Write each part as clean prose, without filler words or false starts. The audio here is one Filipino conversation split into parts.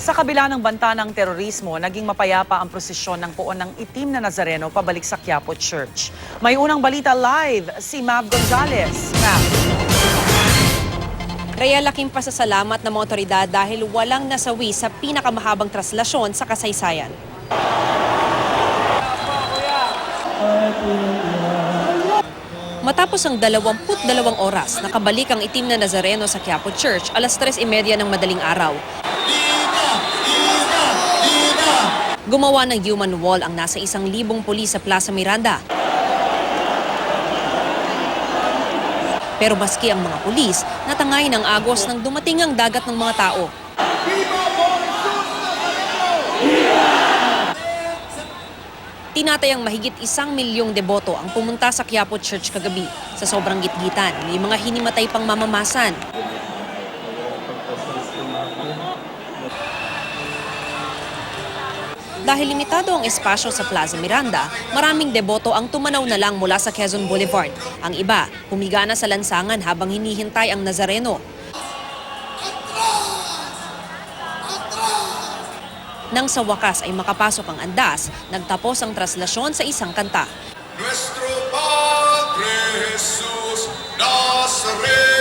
Sa kabila ng banta ng terorismo, naging mapayapa ang prosesyon ng puon ng itim na Nazareno pabalik sa Quiapo Church. May unang balita live, si Mav Gonzalez. Mav. Kaya laking pasasalamat ng mga otoridad dahil walang nasawi sa pinakamahabang traslasyon sa kasaysayan. Matapos ang 22 oras, nakabalik ang itim na Nazareno sa Quiapo Church alas 3:30 ng madaling araw. Gumawa ng human wall ang nasa 1,000 pulis sa Plaza Miranda. Pero maski ang mga pulis, natangay ng agos nang dumating ang dagat ng mga tao. Tinatayang mahigit 1 milyong deboto ang pumunta sa Quiapo Church kagabi. Sa sobrang gitgitan, may mga hinimatay pang mamamasan. Dahil limitado ang espasyo sa Plaza Miranda, maraming deboto ang tumanaw na lang mula sa Quezon Boulevard. Ang iba, humiga na sa lansangan habang hinihintay ang Nazareno. Nang sa wakas ay makapasok ang andas, nagtapos ang traslasyon sa isang kanta. Nuestro Padre Jesus Nazareno.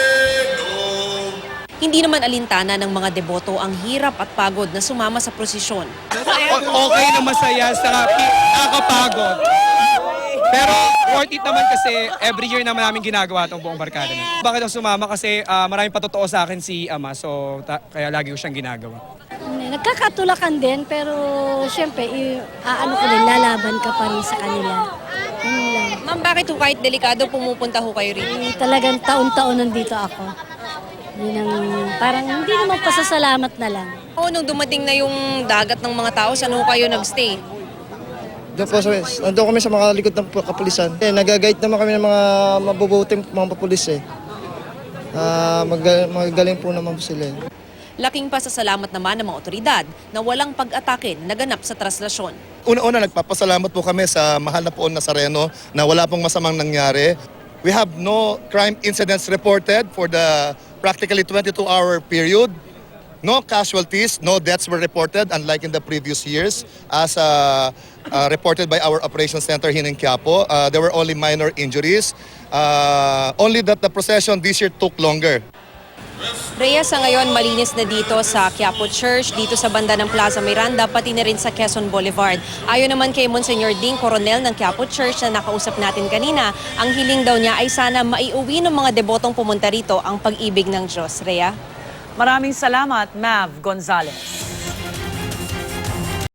Hindi naman alintana ng mga deboto ang hirap at pagod na sumama sa prosesyon. Okay na masaya sa nakakapagod. Pero worth it naman kasi every year naman namin ginagawa itong buong barkada na. Bakit ako sumama? Kasi maraming patotoo sa akin si Ama, so kaya lagi ko siyang ginagawa. Nagkakatulakan din, pero siyempre, lalaban ka pa rin sa kanila. Yun lang. Ma'am, bakit ho kahit delikado pumupunta ho kayo rito? Talagang taon-taon nandito ako. Yun ang, parang hindi naman pasasalamat na lang. O, nung dumating na yung dagat ng mga tao, saan ho kayo nagstay? Doon po, nandun kami sa mga likod ng kapulisan. Nag-guide naman kami ng mga mabubuting mga papulis eh. Magagaling po naman po sila. Laking pasasalamat naman ng mga otoridad na walang pag-atake na naganap sa traslasyon. Una-una, nagpapasalamat po kami sa mahal na poon Nazareno na wala pong masamang nangyari. We have no crime incidents reported for the practically 22-hour period. No casualties, no deaths were reported unlike in the previous years as reported by our operations center here in Quiapo. There were only minor injuries. Only that the procession this year took longer. Rhea, sa ngayon malinis na dito sa Quiapo Church, dito sa banda ng Plaza Miranda, pati na rin sa Quezon Boulevard. Ayon naman kay Monsignor Ding Coronel ng Quiapo Church na nakausap natin kanina, ang hiling daw niya ay sana maiuwi ng mga debotong pumunta rito ang pag-ibig ng Diyos. Rhea? Maraming salamat, Mav Gonzalez.